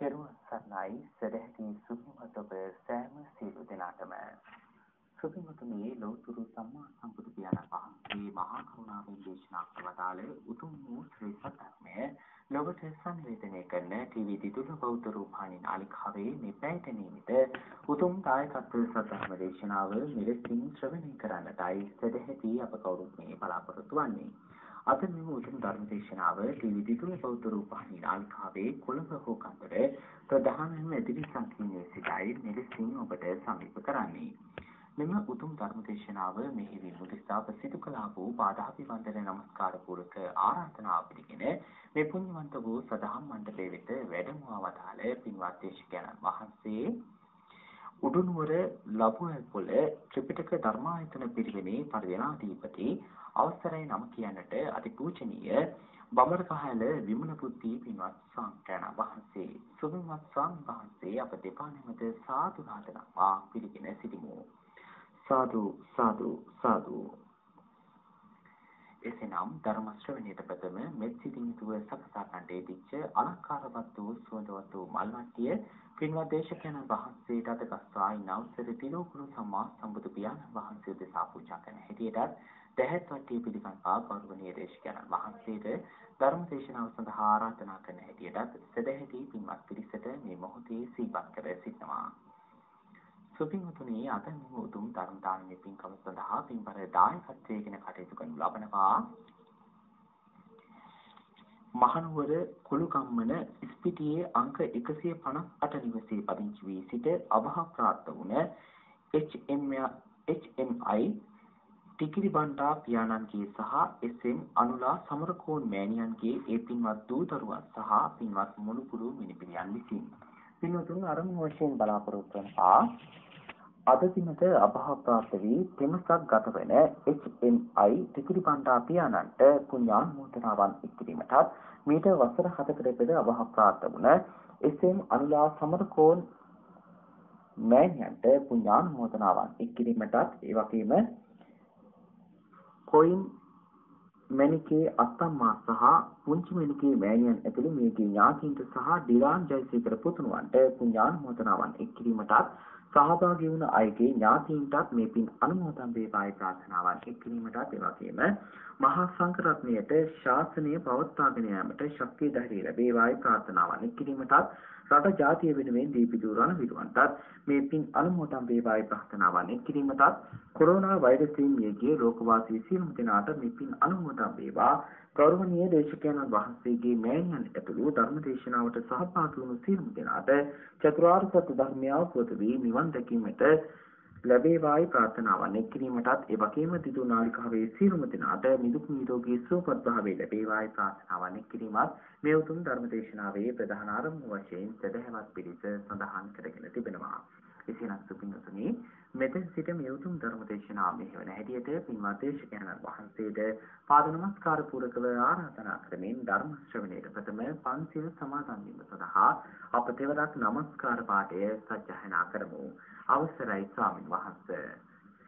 තෙරුවන් සරණයි සදැහැති සුභමත ඔබ සෑම සියලු දෙනාටම සුභමතුනි ලෝතුරු සම්මා සම්බුදු පියාණන් වහන්සේ මහා කරුණාවෙන් දේශනා කළ වදාළ උතුම් වූ ශ්‍රී සත්‍යමය ලොවට සංවේදනය කරන ටීවී දිදුල බෞද්ධ රූපాని නාලිකාවේ මේ පැයට නියමිත උතුම් දායකත්ව සත්‍යම දේශනාව මෙලෙසින් ශ්‍රවණය කරන්නටයි සදැහැති අප කවුරුත් මේ බලාපොරොත්තු වන්නේ. අද මේ උතුම් ධර්ම දේශනාව ටීවී දිදුල බෞද්ධ රූපాని නාලිකාවේ කොළඹ හෝකන්දර ප්‍රධානම එදිරි සංකීර්ණයේ සිටයි මෙලෙසින් ඔබට සමීප කරන්නේ. මෙම උතුම් ධර්ම දේශනාව මෙහිදී මුදිස්ථාප සිදු කළා වූ බාධා පිවන්දන නමස්කාර පූර්වක ආරාධනාව පිළිගෙන මේ පුණ්‍යවන්ත වූ සදහම් මණ්ඩපයේ වෙත වැඩමවා වදාළ පින්වත් දේශකයන්න් වහන්සේ උඩුනුවර ලබුවැල්පොළ ත්‍රිපිටක ධර්මායතන පිරිවෙනේ පරිවේනාධිපති අවසරයි නම කියන්නට අතිපූජනීය බඹරකහල විමල බුද්ධි පින්වත් ස්වාමීන් වහන්සේ සුභමත් ස්වාමීන් වහන්සේ අප දෙපා නැමද සාදු නාදනවා පිළිගෙන සිටිමු. साधु साधु साधु එසේනම් ධර්ම ශ්‍රවණයට ප්‍රථම මෙත් සිතින් යුතුව සකසා ගන්නට දීච්ච අලංකාරවත් වූ සුවඳවත් වූ මල්වට්ටිය පින්වත් දේශකයන්න් වහන්සේට අදගස්වා ඉන් අවසර තිලෝකුරු සම්මා සම්බුදු පියාණන් වහන්සේ දෙසා පූජා කරන හැටියටත් දැහැත් වට්ටිය පිළිගන්වා ගෞරවනීය දේශකයන්න් වහන්සේට ධර්ම දේශනාව සඳහා ආරාධනා කරන හැටියටත් සදැහැති පින්වත් පිරිසට මේ මොහොතේ සිහිපත් කර සිටිනවා. සුභිමතුනි අද මේ උතුම් ධර්ම දානමය පින්කම සඳහා පින්බර දායකත්වයෙන් කටයුතු කරනු ලබනවා මහනුවර කුළුකම්මන ඉස්පිටියේ අංක 158 නිවසේ පදිංචි වී සිට අභාප්‍රාප්ත වුණ HMI ටිකිරිබණ්ඩා පියාණන්ගේ සහ SM අනුලා සමරකෝන් මෑණියන්ගේ ඒ පින්වත් දූ දරුවන් සහ පින්වත් මුණුපුරු මිනිපිරියන් විසින් පින්වතුන් අරමුණු වශයෙන් බලාපොරොත්තු වනවා අද දිනට අභාවප්‍රාප්ත වී තෙමසක් ගත වන HMI ටිකිරිබණ්ඩා පියාණන්ට පුණ්‍යානුමෝදනාවන් එක්කිරීමටත් මීට වසර 7කට පෙර අභාවප්‍රාප්ත වුණ SM අනුලා සමරකෝන් මෑණියන්ට පුණ්‍යානුමෝදනාවන් එක්කිරීමටත් ඒ වගේම කොයින් මැනිකේ අත්තම්මා සහ පුංචි මැනිකේ මෑණියන් ඇතුළු මේකේ ඥාතීන්ට සහ ඩිරාන් ජයසේකර පුතුණුවන්ට පුණ්‍යානුමෝදනාවන් එක්කිරීමටත් සහභාගී වුණ අයගේ ඥාතීන්ටත් මේ පින් අනුමෝදන් වේවායි ප්‍රාර්ථනාවන් එක්කිරීමටත් ඒ වගේම මහා සංඝරත්නයට ශාසනය පවත්වාගෙන යාමට ශක්තිය ධෛර්යය ලැබේවායි ප්‍රාර්ථනාවන් එක්කිරීමටත් රට ජාතිය වෙනුවෙන් දීපිදු රණවිරුවන්ටත් මේ පින් අනුමෝදන් වේවායි ප්‍රාර්ථනාවන් එක්කිරීමටත් කොරෝනා වෛරසයෙන් මියගිය ලෝකවාසී සියලුම දෙනාට මේ පින් අනුමෝදන් වේවා. ගෞරවනීය දේශකයන්න් වහන්සේගේ මෑණියන් ඇතුළු ධර්ම දේශනාවට සහභාගී වුණු සියලුම දෙනාට චතුරාර්ය සත්‍ය ධර්මය අවබෝධ වී නිවන් දැකීමට ලැබේවායි ප්‍රාර්ථනාවන් එක්කිරීමටත් ඒ වගේම දිදු නාලිකාවේ සියලුම දෙනාට නිදුක් නිරෝගී සුවපත් භාවය ලැබේවායි ප්‍රාර්ථනාවන් එක්කිරීමත් මේ උතුම් ධර්ම දේශනාවේ ප්‍රධාන ආරම්භ වශයෙන් සදහැවත් පිළිස සඳහන් කරගෙන තිබෙනවා. එසේනම් සුපින්වතුනි මෙතෙන් සිට මේ උතුම් ධර්ම දේශනාව මෙහෙවන හැටියට පින්වත් දේශකයන්න් වහන්සේට පාද නමස්කාර පූරකව ආරාධනා කරමින් ධර්ම ශ්‍රවණයට ප්‍රථම පන්සිල් සමාදන් වීම සඳහා අප තෙවරක් නමස්කාර පාඨය සජ්ජායනා කරමු. අවසරයි ස්වාමින් වහන්සේ.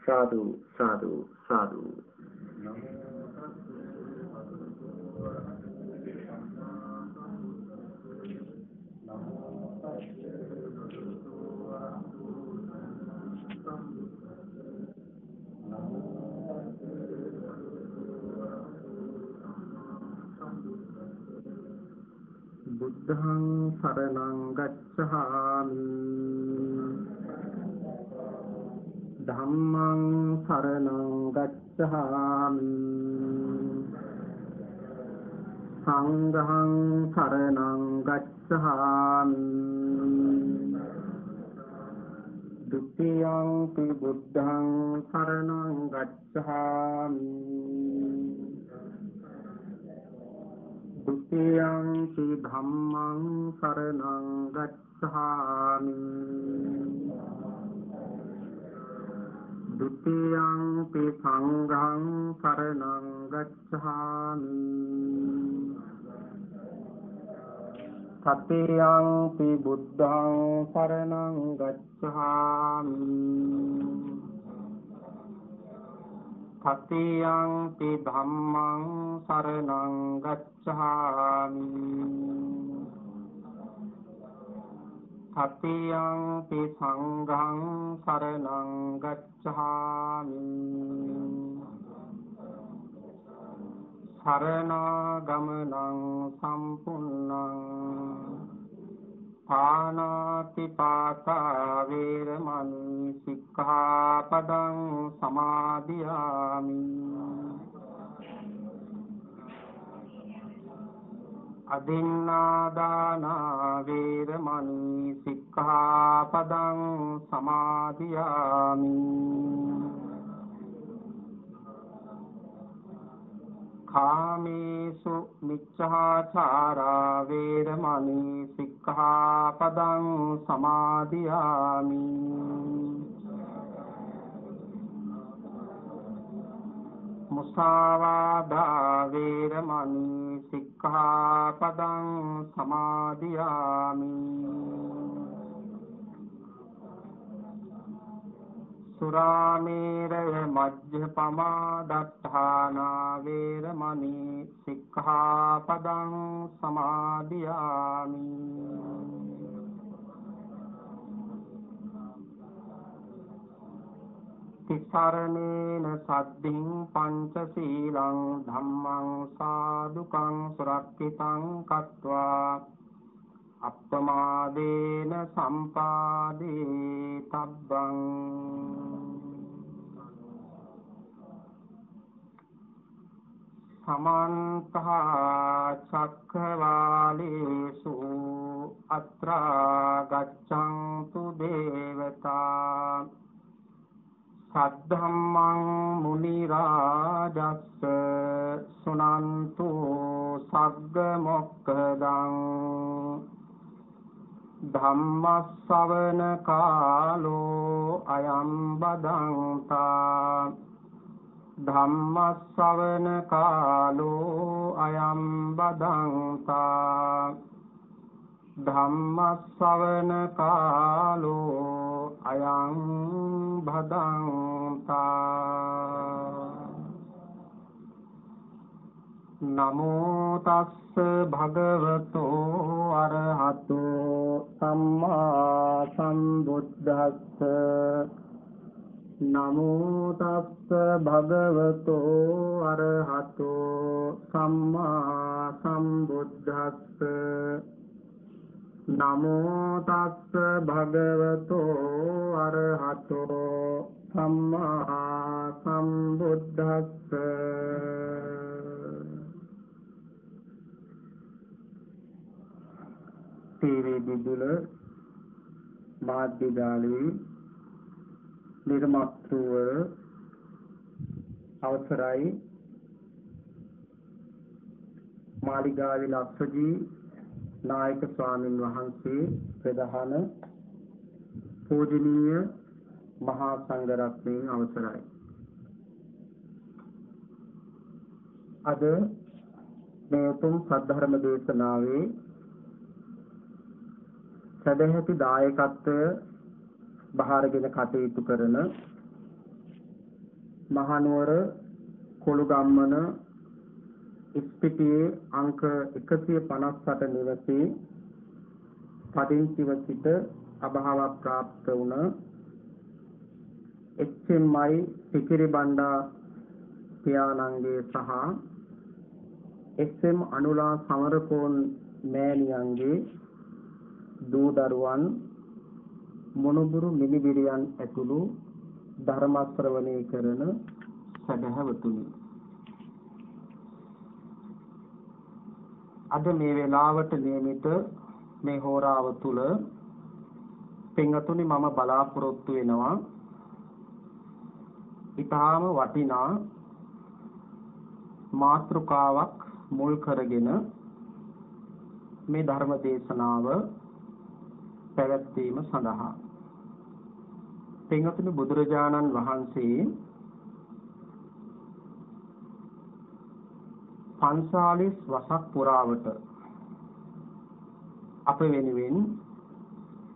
සාදු සාදු සාදු. බුද්ධං සරණං ගච්ඡාමි ධම්මං සරණං ගච්ඡාමි සංඝං සරණං ගච්ඡාමි ဒုတိယံ පි බුද්ධං සරණං ගච්ඡාමි द्वितीयंपि धम्मं शरणं गच्छामि द्वितीयंपि संघं शरणं गच्छामि तृतीयंपि बुद्धं शरणं गच्छामि තතියංපි ධම්මං සරණං ගච්ඡාමි තතියං සංඝං සරණං ගච්ඡාමි සරණාගමනං සම්පුන්නං පානාති පාතා වේරමණී සික්ඛාපදං සමාදියාමි අදින්නාදාන වේරමණී සික්ඛාපදං සමාදියාමි කාමේසු මිච්ඡාචාරා වේරමණී සික්ඛාපදං සමාදියාමි මුසාවාදා වේරමණී සික්ඛාපදං සමාදියාමි සුරාමේරය මජ්ජපමා දත්තානා වේරමණී සික්ඛාපදං සමාදියාමි තිසරණේන සද්ධින් පංචශීලං ධම්මං සාදුකං සුරක්ඛිතං කତ୍වා අප්පමාදේන සම්පාදේ තබ්බං සමන්ත චක්ඛවාලේසු අත්‍රා ගච්ඡන්තු දේවතා සද්ධම්මං මුනි රාජස්ස සුනන්තු සග්ග මොක්ඛදං ධම්ම ශ්‍රවණ කාලෝ අයං බදන්තා ධම්ම ශ්‍රවණ කාලෝ අයං බදන්තා ධම්ම ශ්‍රවණ කාලෝ අයං භදන්තා නමෝ තස්ස භගවතෝ අරහතෝ සම්මා සම්බුද්දස්ස නමෝ තස්ස භගවතෝ අරහතෝ සම්මා සම්බුද්දස්ස නමෝ තස්ස භගවතෝ අරහතෝ සම්මා සම්බුද්දස්ස තීරේ දිදුල මාධ්‍ය ජාලේ නිර්මාතෘව අවසරයි මාලිගාවේ ලක්ෂජී නායක ස්වාමින් වහන්සේ ප්‍රධාන පූජනීය මහා සංඝරත්නයන් අවසරයි අද මේ උතුම් සද්ධර්ම දේශනාවේ සදැහැති දායකත්වය බහාරගෙන කටයුතු කරන මහනුවර කොළුගම්මන ඉස්පිටියේ අංක 158 නිවසේ පදිංචිව සිට අභාව ප්‍රාප්ත වුණ එච්.එම්.ආයි පිකිරිබණ්ඩා පියාණන්ගේ සහ එස්.එම්. අනුලා සමරකෝන් මෑණියන්ගේ දූ දරුවන් මොනුබුරු මිනිබිරියන් ඇතුළු ධර්ම ශ්‍රවණය කරන සදහවතුනි අද මේ වේලාවට නියමිත මේ හෝරාව තුල පින්වතුනි මම බලාපොරොත්තු වෙනවා ඊටාම වටිනා මාතෘකාවක් මුල් කරගෙන මේ ධර්ම දේශනාව පැවැත්වීම සඳහා පින්වතුනි බුදුරජාණන් වහන්සේ 45 වසක් පුරාවට අප වෙනුවෙන්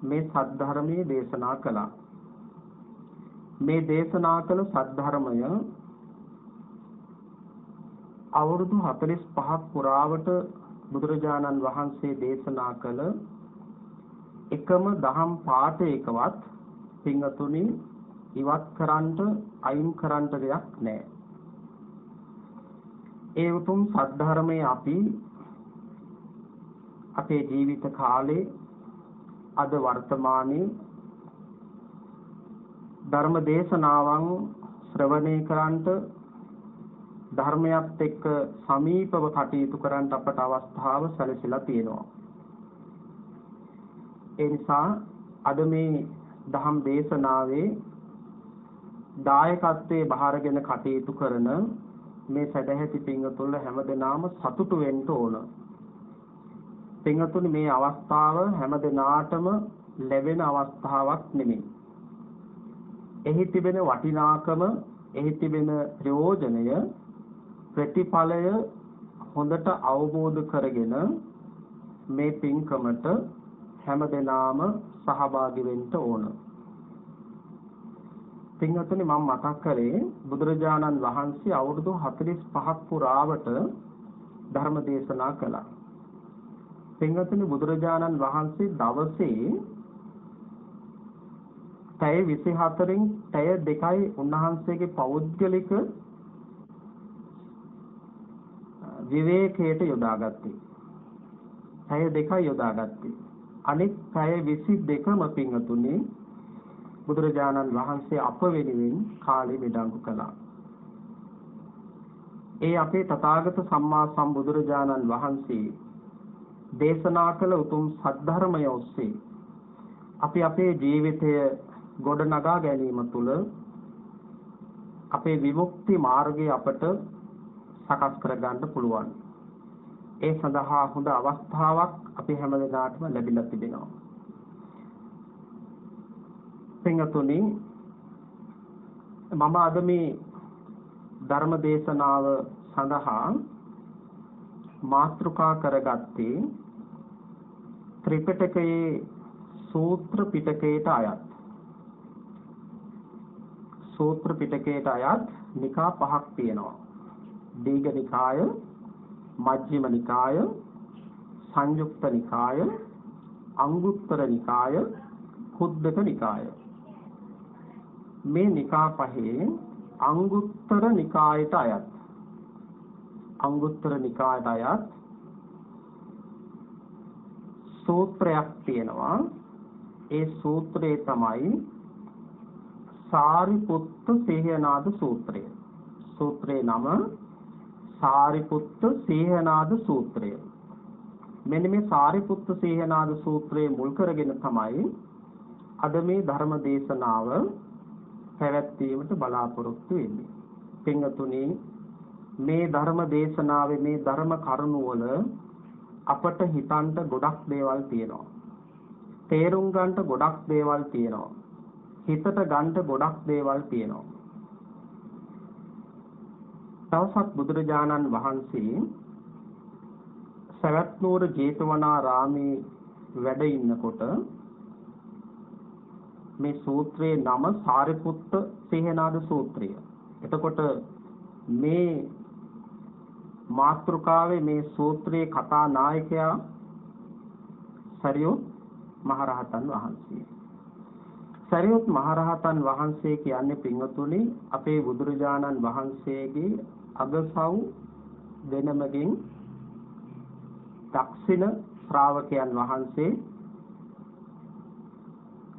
මේ සද්ධර්මයේ දේශනා කළා. මේ දේශනා කළ සද්ධර්මය අවුරුදු 45ක් පුරාවට බුදුරජාණන් වහන්සේ දේශනා කළ එකම දහම් පාඨයකවත් පින්වතුනි ඉවත් කරන්නට අයින් කරන්නට දෙයක් නැහැ. ඒ උතුම් සද්ධර්මයේ අපි අපේ ජීවිත කාලේ අද වර්තමානයේ ධර්ම දේශනාවන් ශ්‍රවණය කරන්නට ධර්මයත් එක්ක සමීපව කටයුතු කරන්නට අපට අවස්ථාව සැලසීලා තියෙනවා. ඒ නිසා අද මේ ධම් දේශනාවේ දායකත්වයේ බාරගෙන කටයුතු කරන මේ සදැහැති පින්වතුන්ලා හැමදෙනාම සතුටු වෙන්න ඕන. පින්වතුනි මේ අවස්ථාව හැමදෙනාටම ලැබෙන අවස්ථාවක් නෙමෙයි. එහි තිබෙන වටිනාකම, එහි තිබෙන ප්‍රයෝජනය, ප්‍රතිඵලය හොඳට අවබෝධ කරගෙන මේ පින්කමට හැමදෙනාම සහභාගී වෙන්න ඕන. පින්වතුනි මම මතක් කරේ බුදුරජාණන් වහන්සේ අවුරුදු 45ක් පුරාවට ධර්ම දේශනා කළා. පින්වතුනි බුදුරජාණන් වහන්සේ දවසේ පැය 24න් පැය 2යි උන්වහන්සේගේ පෞද්ගලික විවේකයට යොදාගත්තේ. පැය 2යි යොදාගත්තේ. අනෙක් පැය 22ම පින්වතුනි බුදුරජාණන් වහන්සේ අප වෙනුවෙන් කාලය විඩංගු කළා. ඒ අපේ තථාගත සම්මා සම්බුදුරජාණන් වහන්සේ දේශනා කළ උතුම් සද්ධර්මය ඔස්සේ අපි අපේ ජීවිතය ගොඩනගා ගැනීම තුළ අපේ විමුක්ති මාර්ගය අපට සකස් කර ගන්න පුළුවන්. ඒ සඳහා හොඳ අවස්ථාවක් අපි හැමදෙනාටම ලැබිලා තිබෙනවා. පින්වතුනි මම අද මේ ධර්ම දේශනාව සඳහා මාතෘකා කරගත්තේ ත්‍රිපිටකයේ සූත්‍ර පිටකයට අයත්. සූත්‍ර පිටකයට අයත් නිකා පහක් තියෙනවා. දීඝ නිකාය, මජ්ක්‍ධිම නිකාය, සංයුක්ත නිකාය, අංගුත්තර නිකාය, කුද්දක නිකාය. මේ නිකා පහේ අංගුත්තර නිකායට අයත්. අංගුත්තර නිකායට අයත් සූත්‍රයක් තියෙනවා. ඒ සූත්‍රය තමයි සාරිපුත්ත සීහනාද සූත්‍රය. සූත්‍රයේ නම සාරිපුත්ත සීහනාද සූත්‍රය. මෙන්න මේ සාරිපුත්ත සීහනාද සූත්‍රයේ මුල් කරගෙන තමයි අද මේ ධර්ම දේශනාව පැවැත්වීමට බලාපොරොත්තු වෙන්නේ. පින්වතුනි මේ ධර්ම දේශනාවේ මේ ධර්ම කරුණු වල අපට හිතන්න ගොඩක් දේවල් තියෙනවා. තේරුම් ගන්නට ගොඩක් දේවල් තියෙනවා. හිතට ගන්නට ගොඩක් දේවල් තියෙනවා. දවසක් බුදුරජාණන් වහන්සේ සවැත් නුවර ජේතවනාරාමේ වැඩ ඉන්නකොට මේ සූත්‍රයේ නම සාරිපුත්ත සීහනාද සූත්‍රය. එතකොට මේ මාතෘකාවේ මේ සූත්‍රයේ කතා නායකයා සරියුත් මහරහතන් වහන්සේ. සරියුත් මහරහතන් වහන්සේ කියන්නේ පින්වතුනි අපේ බුදුරජාණන් වහන්සේගේ අගසව් දෙනමකින් දක්ෂින ශ්‍රාවකයන් වහන්සේ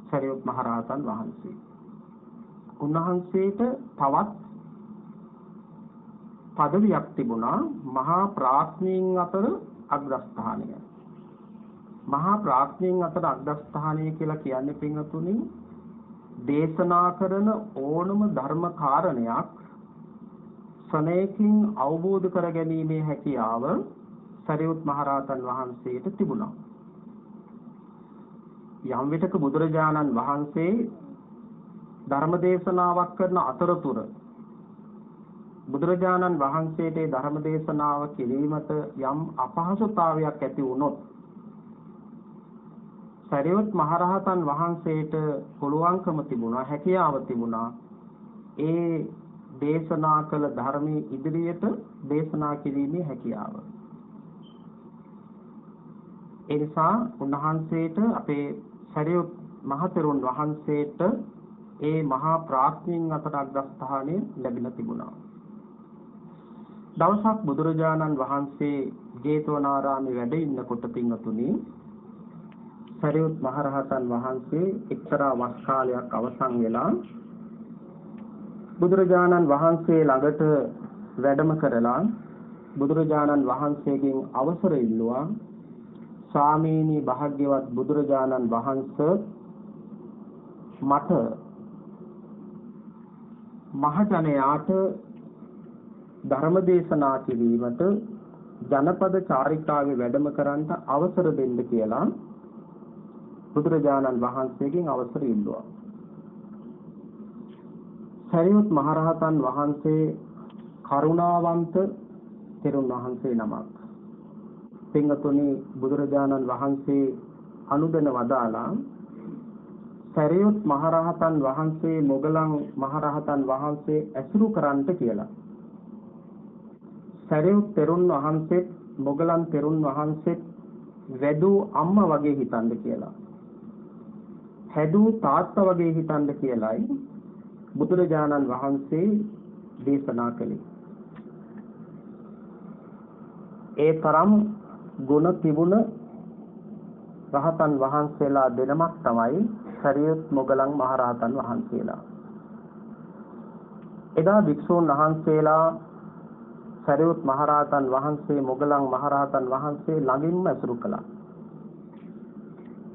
සරියුත් මහරහතන් වහන්සේ. උන්වහන්සේට තවත් පදවියක් තිබුණා මහා ප්‍රඥීන් අතර අග්‍රස්ථානය. මහා ප්‍රඥීන් අතර අග්‍රස්ථානය කියලා කියන්නේ පින්වතුනි දේශනා කරන ඕනම ධර්ම කාරණයක් සනේකින් අවබෝධ කර ගැනීමේ හැකියාව සරියුත් මහරහතන් වහන්සේට තිබුණා. යම් විටක බුදුරජාණන් වහන්සේ ධර්ම දේශනාවක් කරන අතරතුර බුදුරජාණන් වහන්සේට ධර්ම දේශනාව කිරීමට යම් අපහසුතාවයක් ඇති වුණොත් සරියුත් මහරහතන් වහන්සේට පුළුවන්කම තිබුණා, හැකියාව තිබුණා ඒ දේශනා කළ ධර්මයේ ඉදිරියට දේශනා කිරීමේ හැකියාව. ඒ නිසා උන්වහන්සේට අපේ සරියුත් මහතෙරුන් වහන්සේට ඒ මහා ප්‍රාඥයින් අතර අග්‍රස්ථානය ලැබිලා තිබුණා. දවසක් බුදුරජාණන් වහන්සේ ජේතවනාරාමේ වැඩ ඉන්නකොට පින්වතුනි සරියුත් මහරහතන් වහන්සේ එක්තරා වස් කාලයක් අවසන් වෙලා බුදුරජාණන් වහන්සේ ළඟට වැඩම කරලා බුදුරජාණන් වහන්සේගෙන් අවසර ඉල්ලුවා. ස්වාමීනි භාග්‍යවත් බුදුරජාණන් වහන්සේ මට මහජනයාට ධර්ම දේශනා කිරීමට ජනපද චාරිකාවේ වැඩම කරන්නට අවසර දෙන්න කියලා බුදුරජාණන් වහන්සේගෙන් අවසර ඉල්ලුවා. සරියුත් මහරහතන් වහන්සේ කරුණාවන්ත තෙරුන් වහන්සේ නමක්. පින්වතුනි බුදුරජාණන් වහන්සේ අනුදැන වදාලා සරියුත් මහරහතන් වහන්සේ මොගලන් මහරහතන් වහන්සේ ඇසුරු කරන්නට කියලා. සරියුත් තෙරුන් වහන්සේ මොගලන් තෙරුන් වහන්සේ වැඩූ අම්මා වගේ හිතන්න කියලා. හැදූ තාත්තා වගේ හිතන්න කියලායි බුදුරජාණන් වහන්සේ දේශනා කළේ. ඒ තරම් ගුණ තිබුණ රහතන් වහන්සේලා දෙනමක් තමයි සරියුත් මොගලන් මහරහතන් වහන්සේලා. එදා භික්ෂූන් වහන්සේලා සරියුත් මහරහතන් වහන්සේ මොගලන් මහරහතන් වහන්සේ ළඟින්ම ඇසුරු කළා.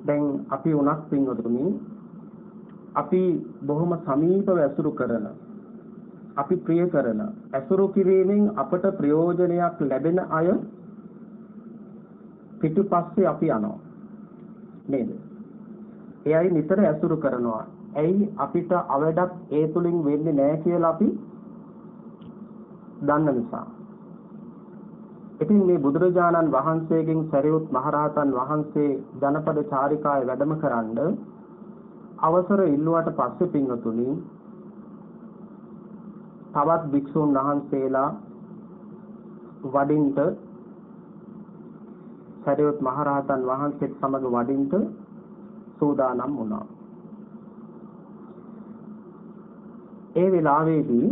දැන් අපි උනත් පින්වතුනි අපි බොහොම සමීපව ඇසුරු කරන අපි ප්‍රිය කරන ඇසුරු කිරීමෙන් අපට ප්‍රයෝජනයක් ලැබෙන අය පිටුපස්සේ අපි යනවා නේද? එයයි නිතර ඇසුරු කරනවා. ඇයි අපිට අවඩක් ඒ තුලින් වෙන්නේ නැහැ කියලා අපි දන්න නිසා. ඉතින් මේ බුදුරජාණන් වහන්සේගෙන් සරියුත් මහරහතන් වහන්සේ ජනපද චාරිකාවේ වැඩම කරන්න අවසර ඉල්ලුවට පස්සේ පින්වතුනි තවත් භික්ෂුන් වහන්සේලා වඩින්ට සරියුත් මහරහතන් වහන්සේත් සමග වඩින්ට සූදානම් වුණා. ඒ වෙලාවේදී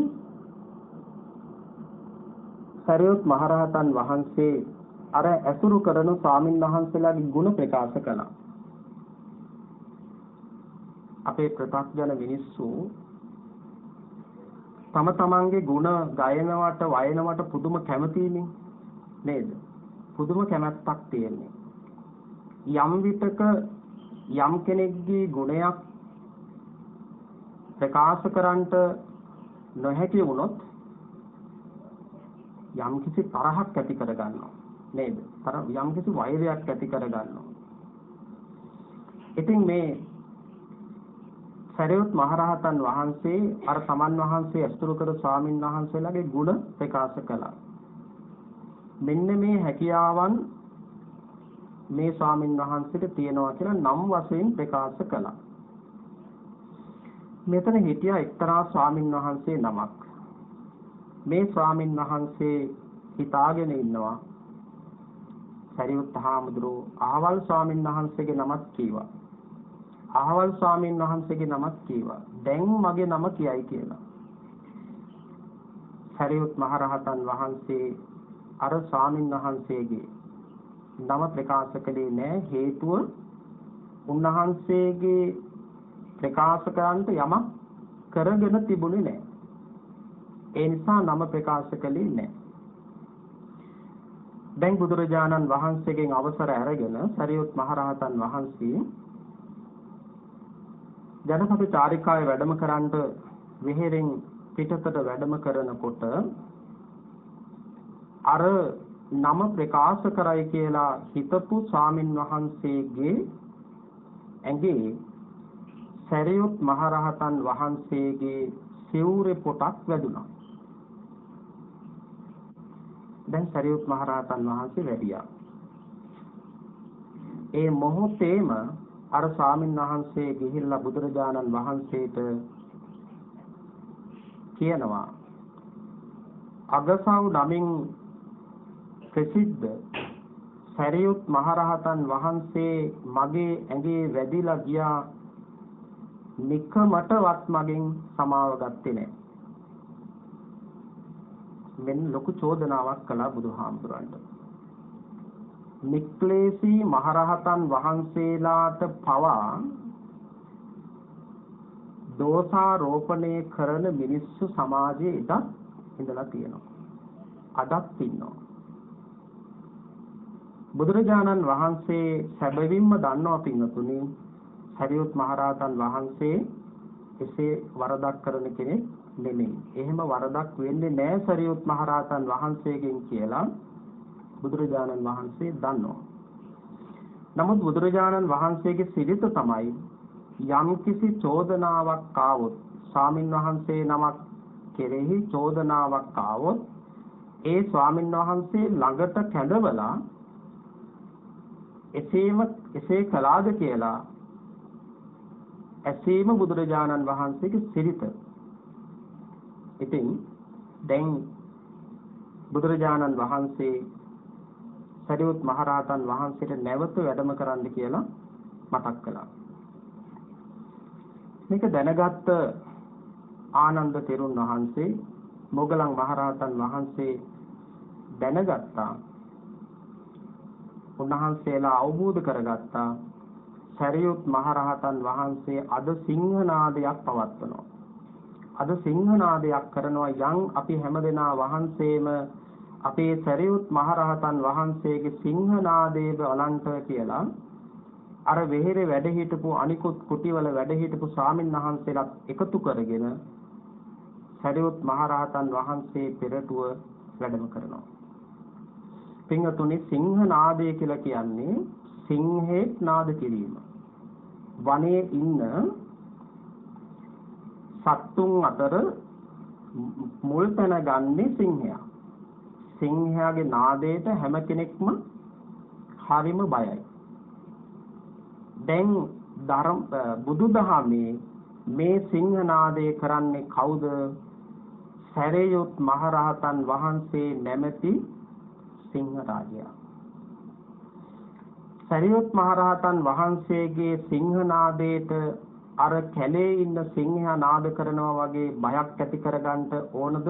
සරියුත් මහරහතන් වහන්සේ අර ඇසුරු කරන ස්වාමින් වහන්සේලාගේ ගුණ ප්‍රකාශ කළා. අපේ ප්‍රත්‍යඥ මිනිස්සු තම තමන්ගේ ගුණ ගයනවට වයනවට පුදුම කැමතිනේ නේද? පුදුම කැමැත්තක් තියෙන්නේ. යම් විටක යම් කෙනෙක්ගේ ගුණයක් ප්‍රකාශ කරන්නට නොහැකි වුණොත් යම් කිසි තරහක් ඇති කර ගන්නවා නේද? යම් කිසි වෛරයක් ඇති කර ගන්නවා. ඉතින් මේ සරියුත් මහරහතන් වහන්සේ අර සමන් වහන්සේ අස්තුරු කර ස්වාමින් වහන්සේලාගේ ගුණ ප්‍රකාශ කළා. මෙන්න මේ හැකියාවන් මේ ස්වාමින් වහන්සේට තියෙනවා කියලා නම් වශයෙන් ප්‍රකාශ කළා. මෙතන හිටියා එක්තරා ස්වාමින් වහන්සේ නමක්. මේ ස්වාමින් වහන්සේ හිතාගෙන ඉන්නවා සරියුත් හාමුදුරුවෝ අහවල් ස්වාමින් වහන්සේගේ නමක් කීවා. අහවල් ස්වාමින් වහන්සේගේ නමක් කීවා. දැන් මගේ නම කියයි කියලා. සරියුත් මහරහතන් වහන්සේ අර ස්වාමින් වහන්සේගේ නම ප්‍රකාශ කළේ නැහැ. හේතුව උන්වහන්සේගේ ප්‍රකාශ කරන්නට යමක් කරගෙන තිබුණේ නැහැ. ඒ නිසා නම ප්‍රකාශ කළේ නැහැ. දැන් බුදුරජාණන් වහන්සේගෙන් අවසර අරගෙන සරියුත් මහරහතන් වහන්සේ ජනපද චාරිකාවේ වැඩම කරන්නට විහෙරෙන් පිටතට වැඩම කරනකොට අර නම ප්‍රකාශ කරයි කියලා හිතපු ස්වාමින් වහන්සේගේ ඇඟේ සරියුත් මහරහතන් වහන්සේගේ සිවුරේ පොටක් වැදුනා. දැන් සරියුත් මහරහතන් වහන්සේ වැඩියා. ඒ මොහොතේම අර ස්වාමින් වහන්සේ ගිහිල්ලා බුදුරජාණන් වහන්සේට කියනවා අගසව් නමින් ප්‍රසිද්ධ සරියුත් මහරහතන් වහන්සේ මගේ ඇඟේ වැදිලා ගියා නිකමටවත් මගෙන් සමාව ගත්තේ නැහැ. මෙන්න ලොකු චෝදනාවක් කළා බුදුහාමුදුරන්ට. නික්ලේශී මහරහතන් වහන්සේලාට පවා දෝෂාරෝපණය කරන මිනිස්සු සමාජයේ ඉඳලා තියෙනවා. අදත් ඉන්නවා. බුදුරජාණන් වහන්සේ සැබවින්ම දන්නවා පින්වතුනි, සරියුත් මහරහතන් වහන්සේ එසේ වරදක් කරන කෙනෙක් නෙමෙයි. එහෙම වරදක් වෙන්නේ නැහැ සරියුත් මහරහතන් වහන්සේගෙන් කියලා බුදුරජාණන් වහන්සේ දන්නවා. නමුත් බුදුරජාණන් වහන්සේගේ සිරිත තමයි යම්කිසි චෝදනාවක් ආවොත්, ස්වාමින් වහන්සේ නමක් කෙරෙහි චෝදනාවක් ආවොත් ඒ ස්වාමින් වහන්සේ ළඟට කැඳවලා එසේ කළාද කියලා ඇසීම බුදුරජාණන් වහන්සේගේ සිරිත. ඉතින් දැන් බුදුරජාණන් වහන්සේ සරියුත් මහරහතන් වහන්සේට නැවත වැඩම කරන්න කියලා මතක් කළා. මේක දැනගත්ත ආනන්ද තෙරුන් වහන්සේ මොගලන් මහරහතන් වහන්සේ දැනගත්තා. උන්වහන්සේලා අවබෝධ කරගත්තා සරියුත් මහරහතන් වහන්සේ අද සිංහනාදයක් පවත්වනවා. අද සිංහනාදයක් කරනවා. යම් අපි හැමදෙනා වහන්සේම අපේ සරියුත් මහරහතන් වහන්සේගේ සිංහනාදයේ බලන්ට කියලා අර වෙහෙරේ වැඩ හිටපු අනිකුත් කුටිවල වැඩ හිටපු ස්වාමීන් වහන්සේලාත් එකතු කරගෙන සරියුත් මහරහතන් වහන්සේ පෙරටුව වැඩම කරනවා. පින්වතුනි, සිංහනාදය කියලා කියන්නේ සිංහෙත් නාද කිරීම. වනයේ ඉන්න සත්තුන් අතර මුල් තැන ගන්නේ සිංහයා. සිංහයාගේ නාදයට හැම කෙනෙක්ම හරිම බයයි. දැන් බුදුදහමේ මේ සිංහනාදය කරන්නේ කවුද? සරියුත් මහරහතන් වහන්සේ නැමැති සිංහ රාජයා. සරියුත් මහරහතන් වහන්සේගේ සිංහනාදයට අර කැලේ ඉන්න සිංහයා නාද කරනවා වගේ බයක් ඇති කරගන්න ඕනද?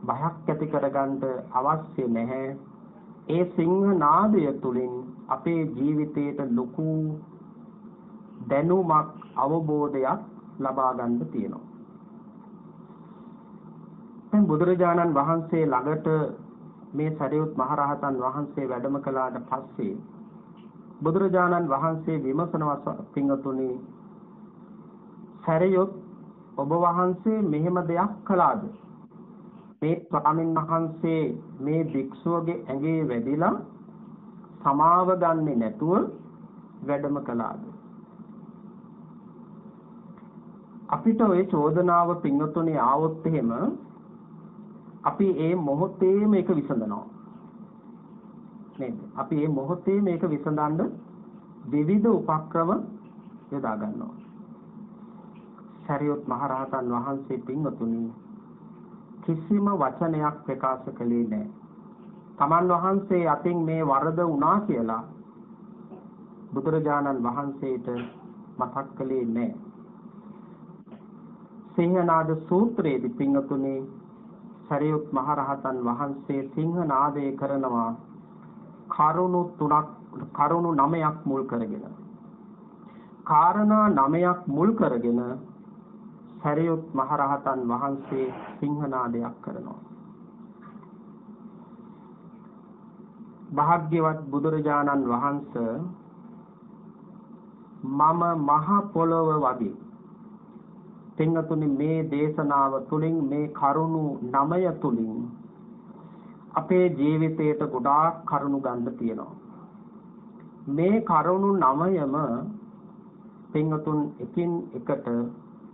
බයක් ඇති කරගන්න අවශ්‍ය නැහැ. ඒ සිංහනාදය තුලින් අපේ ජීවිතයට ලොකු දැනුමක්, අවබෝධයක් ලබා ගන්න තියෙනවා. දැන් බුදුරජාණන් වහන්සේ ළඟට මේ සරියුත් මහරහතන් වහන්සේ වැඩම කළාට පස්සේ බුදුරජාණන් වහන්සේ විමසනවා, පින්වතුනි, සරියුත් ඔබ වහන්සේ මෙහෙම දෙයක් කළාද? මේ ස්වාමීන් වහන්සේ මේ භික්ෂුවගේ ඇඟේ වැදිලා සමාව ගන්නේ නැතුව වැඩම කළාද? අපිට ওই චෝදනාව පින්වතුනි ආවොත් එහෙම අපි ඒ මොහොතේ මේක විසඳනවා නේද? අපි මේ මොහොතේ මේක විසඳන්න විවිධ උපක්‍රම යොදා ගන්නවා. සරියුත් මහරහතන් වහන්සේ පින්වතුනි කිසිම වචනයක් ප්‍රකාශ කළේ නැහැ. තමන් වහන්සේ අතින් මේ වරද වුණා කියලා බුදුරජාණන් වහන්සේට මතක් කළේ නැහැ. සිංහනාද සූත්‍රයේදී පින්වතුනි සරියුත් මහරහතන් වහන්සේ සිංහනාදය කරනවා කරුණු 9ක් මුල් කරගෙන. කාරණා 9ක් මුල් කරගෙන සරියුත් මහරහතන් වහන්සේ සිංහනාදයක් කරනවා. භාග්‍යවත් බුදුරජාණන් වහන්සේ මම මහ පොළොව වගේ. පින්වතුනි, මේ දේශනාව තුළින්, මේ කරුණු 9 තුළින් අපේ ජීවිතයට ගොඩාක් කරුණු ගන්න තියෙනවා. මේ කරුණු 9ම පින්වතුන් එකින් එකට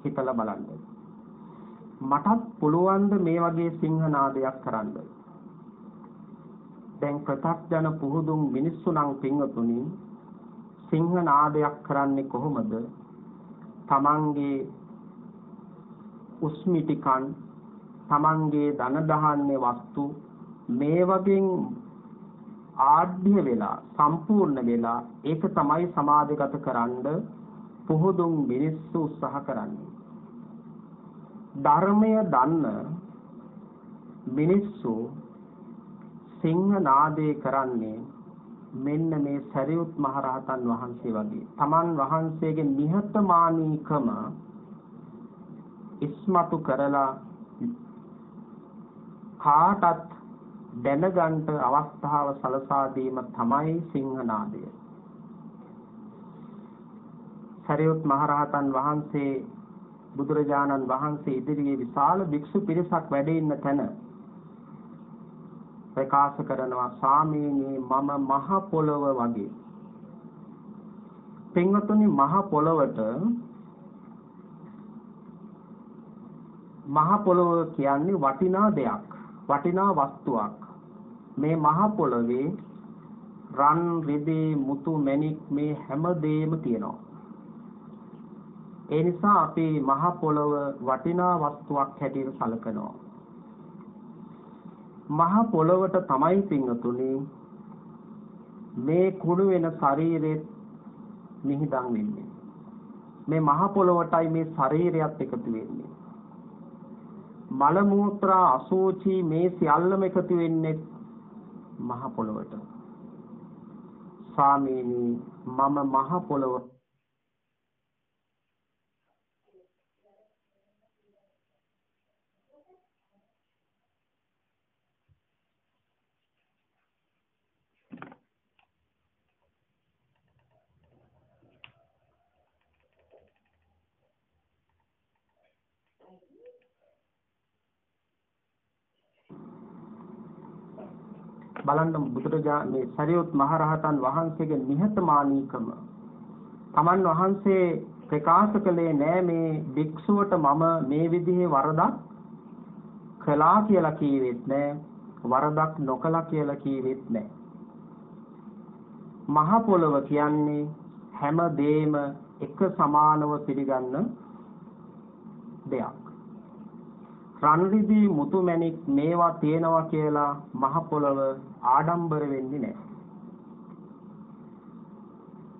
හිතලා බලන්න. මටත් පුළුවන් ද මේ වගේ සිංහනාදයක් කරන්න? දැන් ප්‍රත්‍යක්ෂන පුහුදුන් මිනිස්සු නම් පින්වතුනි සිංහනාදයක් කරන්නේ කොහොමද? තමන්ගේ උස්මිටිකන්, තමන්ගේ ධන දහන්නේ වස්තු මේ වගේ ආඩ්‍ය වෙලා සම්පූර්ණ වෙලා ඒක තමයි සමාධිගත කරන්න පුහුදුන් මිනිස්සු උත්සාහ කරන්නේ. ධර්මය දන්න මිනිස්සු සිංහ නාදේ කරන්නේ මෙන්න මේ සරියුත් මහරහතන් වහන්සේ වගේ. තමන් වහන්සේගේ නිහතමානීකම ඉස්මතු කරලා කාටත් දැනගන්න අවස්ථාව සලසා දීම තමයි සිංහනාදය. සරියුත් මහරහතන් වහන්සේ බුදුරජාණන් වහන්සේ ඉදිරියේ විශාල භික්ෂු පිරිසක් වැඩ ඉන්න තැන ප්‍රකාශ කරනවා ස්වාමීනි මම මහ පොළව වගේ. පින්වතුනි මහ පොළවට මහ පොළව කියන්නේ වටිනා දෙයක්, වටිනා වස්තුවක්. මේ මහ පොළවේ රන් රිදී මුතු මැණික් මේ හැම දෙයක්ම තියෙනවා. ඒ නිසා අපි මහ පොළව වටිනා වස්තුවක් හැටියට සැලකනවා. මහ පොළවට තමයි පින්වතුනි මේ කුණු වෙන ශරීරෙත් නිහිදන් වෙන්නේ. මේ මහ පොළවටයි මේ ශරීරයත් එකතු වෙන්නේ. මල මූත්‍රා අසුචි මේ සියල්ලම එකතු වෙන්නේ මහ පොළවට. ස්වාමීනි මම මහ පොළව බලන්න බුදුරජාණන් සරියුත් මහරහතන් වහන්සේගේ නිහතමානීකම තමන් වහන්සේ ප්‍රකාශ කළේ නෑ මේ භික්ෂුවට මම මේ විදිහේ වරදක් කළා කියලා කීවෙත් නෑ, වරදක් නොකළා කියලා කීවෙත් නෑ. මහ පොළව කියන්නේ හැම දෙයක්ම එක සමානව පිළිගන්න දෙයක්. රන් රිදී මුතු මැණික් මේවා තියෙනවා කියලා මහ පොළව ආඩම්බර වෙන්නේ නැහැ.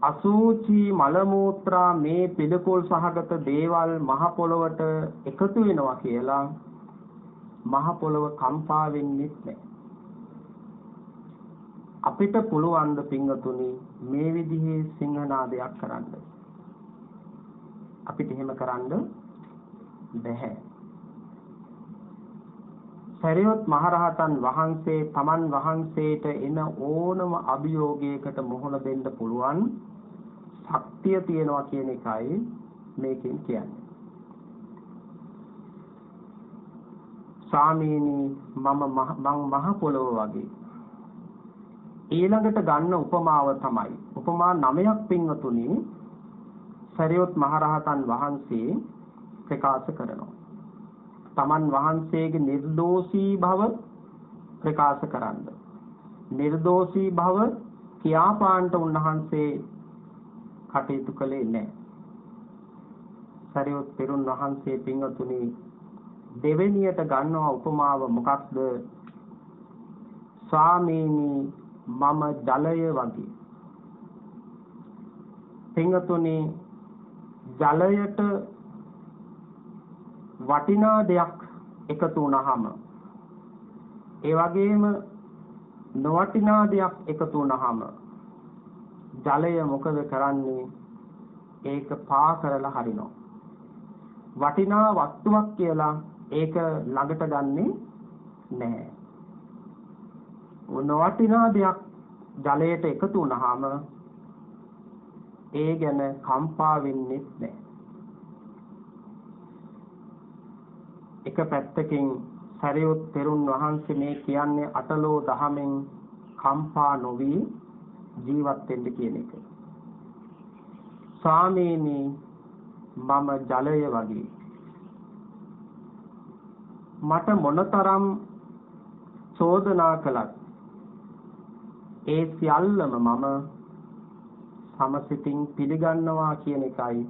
අසුචි මල මූත්‍රා මේ පිළිකුල් සහගත දේවල් මහ පොළවට එකතු වෙනවා කියලා මහ පොළව කම්පා වෙන්නේ නැහැ. අපිට පුළුවන් ද පින්වතුනි මේ විදිහේ සිංහනාදයක් කරන්න? අපිට එහෙම කරන්න බැහැ. සරියුත් මහරහතන් වහන්සේ තමන් වහන්සේට එන ඕනම අභියෝගයකට මුහුණ දෙන්න පුළුවන් ශක්තිය තියෙනවා කියන එකයි මේකෙන් කියන්නේ. ස්වාමීනි මම මහ පොළොව වගේ. ඊළඟට ගන්න උපමාව තමයි උපමා 9ක් පින්වතුනි සරියුත් මහරහතන් වහන්සේ ප්‍රකාශ කරනවා. තමන් වහන්සේගේ නිර්දෝෂී බව ප්‍රකාශ කරන්න. නිර්දෝෂී බව කියාපාන්නට උන්වහන්සේ කටයුතු කළේ නැහැ. සරියුත් තෙරුන් වහන්සේ පින්වතුනි දෙවෙනියට ගන්නවා උපමාව මොකක්ද? ස්වාමීනි මම ජලය වගේ. පින්වතුනි ජලයට වටිනා දෙයක් එකතු වුණාම ඒ වගේම නොවටිනා දෙයක් එකතු වුණාම ජලය මොකද කරන්නේ? ඒක පා කරලා හරිනවා. වටිනා වස්තුවක් කියලා ඒක ළඟට ගන්නෙ නැහැ. නොවටිනා දෙයක් ජලයට එකතු වුණාම ඒ ගැන කම්පා වෙන්නේ නැහැ. එක පැත්තකින් සරියුත් තෙරුන් වහන්සේ මේ කියන්නේ අටලෝ දහමෙන් කම්පා නොවි ජීවත් වෙන්න කියන එක. ස්වාමීනි මම ජලය වගේ. මට මොනතරම් චෝදනා කළත් ඒ සියල්ලම මම සමසිතින් පිළිගන්නවා කියන එකයි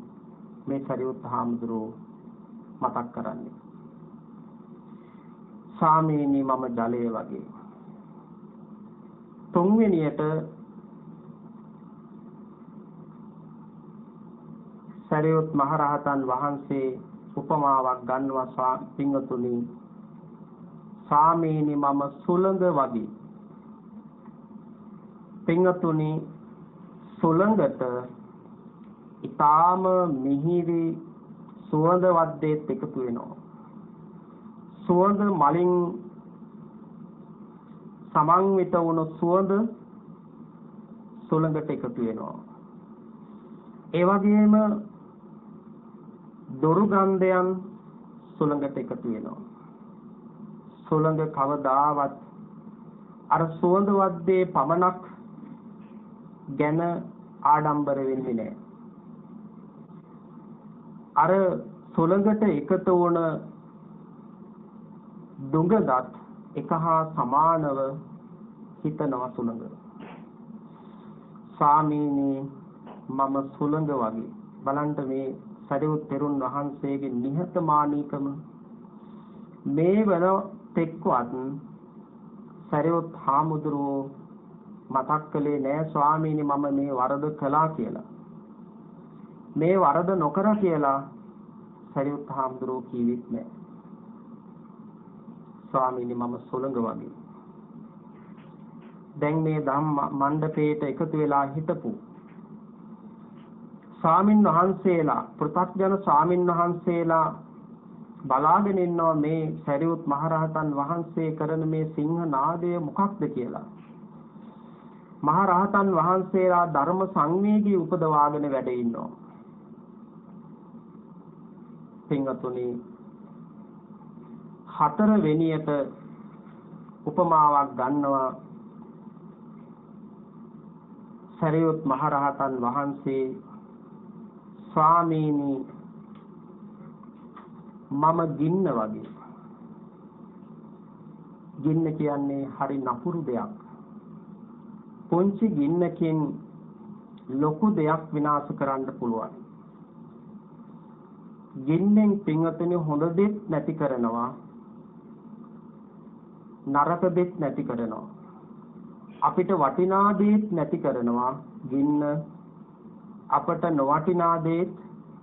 මේ සරියුත් හාමුදුරුවෝ මතක් කරන්නේ. ස්වාමීනි මම ජලය වගේ. තුන්වෙනියට සරියුත් මහරහතන් වහන්සේ උපමාවක් ගන්නවා පින්වතුනි. සාමීනි මම සුළඟ වගේ. පින්වතුනි සුළඟට ඊටාම මිහිරි සුවඳවත් දේත් එකතු වෙනවා. සුවඳ මලින් සමන්විත වුණු සුවඳ සුළඟට එකතු වෙනවා. ඒ වගේම දුර්ගන්ධයන් සුළඟට එකතු වෙනවා. සුළඟ කවදාවත් අර සුවඳවත් දේ පමණක් ගැන ආඩම්බර වෙන්නේ නැහැ. අර සුළඟට එකතු වුණ දුඟදත් එක හා සමානව හිතනවා සුළඟ. ස්වාමීනි මම සුළඟ වගේ. බලන්න මේ සරියුත් තෙරුන් වහන්සේගේ නිහතමානීකම. මේ වන තෙක්වත් සරියුත් හාමුදුරුවෝ මතක් කළේ නෑ ස්වාමීනි මම මේ වරද කළා කියලා. මේ වරද නොකර කියලා සරියුත් හාමුදුරුවෝ කීවෙත් නෑ. ස්වාමීනි මම සුළඟ වගේ. දැන් මේ ධම්ම මණ්ඩපේට එකතු වෙලා හිටපු ස්වාමින් වහන්සේලා ප්‍රත්‍යඥ ස්වාමින් වහන්සේලා බලාගෙන ඉන්නවා මේ සරියුත් මහරහතන් වහන්සේ කරන මේ සිංහ නාදය මොකක්ද කියලා. මහරහතන් වහන්සේලා ධර්ම සංවේගී උපදවාගෙන වැඩ ඉන්නවා. පින්වතුනි හතර වෙනියට උපමාවක් ගන්නවා සරියුත් මහරහතන් වහන්සේ ස්වාමීනි මම ගින්න වගේ. ගින්න කියන්නේ හරි නපුරු දෙයක්. පොන්චි ගින්නකින් ලොකු දෙයක් විනාශ කරන්න පුළුවන්. ගින්නෙන් පින්වතුනි හොඳ දෙයක් නැති කරනවා. නරක දෙයක් නැති කරනවා. අපිට වටිනා දෙයක් නැති කරනවා. ගින්න අපට නොවටිනා දෙයක්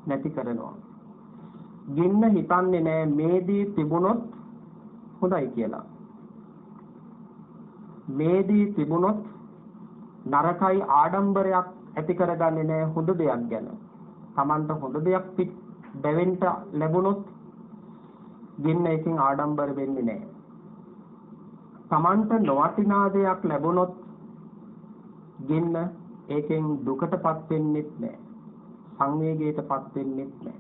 නැති කරනවා. ගින්න හිතන්නේ නෑ මේ දේ තිබුණොත් හොඳයි කියලා. මේ දේ තිබුණොත් නරකයි ආඩම්බරයක් ඇති කරගන්නේ නෑ හොඳ දෙයක් ගැන. Tamanට හොඳ දෙයක් දැවෙන්න ලැබුණොත් ගින්න එකකින් ආඩම්බර වෙන්නේ නෑ. Tamanට නොවටිනා දෙයක් ලැබුණොත් ගින්න ඒකෙන් දුකටපත් වෙන්නෙත් නෑ. සංවේගයටපත් වෙන්නෙත් නෑ.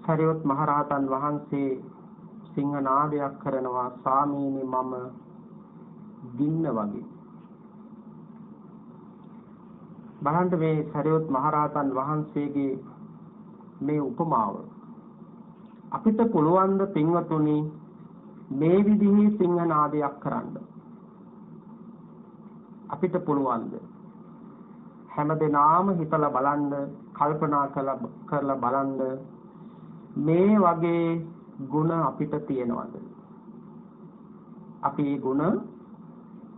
සරියුත් මහරහතන් වහන්සේ සිංහනාදයක් කරනවා ස්වාමීනි මම ගින්න වගේ. බලන්න මේ සරියුත් මහරහතන් වහන්සේගේ මේ උපමාව අපිට පුළුවන් ද පින්වතුනි මේ විදිහේ සිංහනාදයක් කරන්න. අපිට පුළුවන් ද හැමදෙනාම හිතලා බලන්න කල්පනා කරලා බලන්න මේ වගේ ಗುಣ අපිට තියෙනවද? අපි මේ ಗುಣ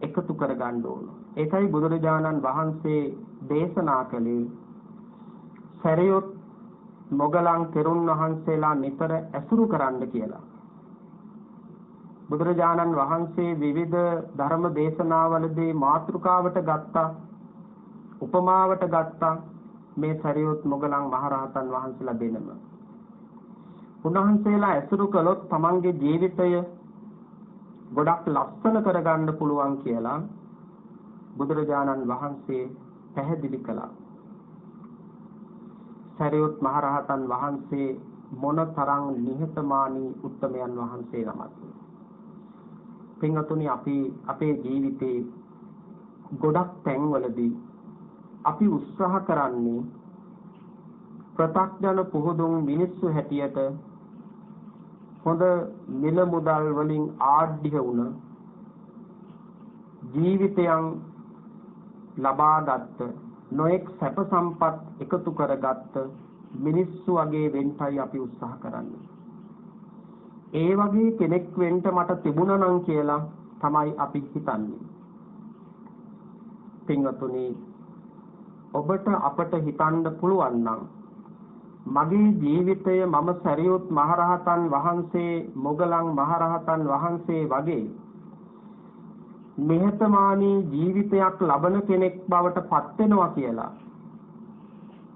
එකතු කරගන්න ඕන. ඒකයි බුදුරජාණන් වහන්සේ දේශනා කළේ සරියුත් මොගලන් තෙරුන් වහන්සේලා නිතර ඇසුරු කරන්න කියලා. බුදුරජාණන් වහන්සේ විවිධ ධර්ම දේශනාවලදී මාතෘකාවට ගත්තා, උපමාවට ගත්තා මේ සරියුත් මොගලන් මහරහතන් වහන්සේලා දෙනම. උන්වහන්සේලා ඇසුරු කළොත් තමන්ගේ ජීවිතය ගොඩක් ලස්සන කරගන්න පුළුවන් කියලා බුදුරජාණන් වහන්සේ පැහැදිලි කළා. සරියුත් මහරහතන් වහන්සේ මොනතරම් නිහතමානී උත්තමයන් වහන්සේ නමක්ද? පින්වතුනි අපි අපේ ජීවිතේ ගොඩක් තැන්වලදී අපි උත්සාහ කරන්නේ ප්‍රත්‍යඥ පුහුදුන් මිනිස්සු හැටියට හොඳ මිල මුදල් වලින් ආඩ්‍ය වුණ ජීවිතයන් ලබාගත් නොඑක් සැප සම්පත් එකතු කරගත් මිනිස්සු වගේ වෙන්නයි අපි උත්සාහ කරන්නේ. ඒ වගේ කෙනෙක් වෙන්න මට තිබුණා නම් කියලා තමයි අපි හිතන්නේ. පින්වතුනි, ඔබට අපට හිතන්න පුළුවන් නම් මගේ ජීවිතය මම සරියුත් මහරහතන් වහන්සේ, මොගලන් මහරහතන් වහන්සේ වගේ නිහතමානී ජීවිතයක් ලබන කෙනෙක් බවට පත් වෙනවා කියලා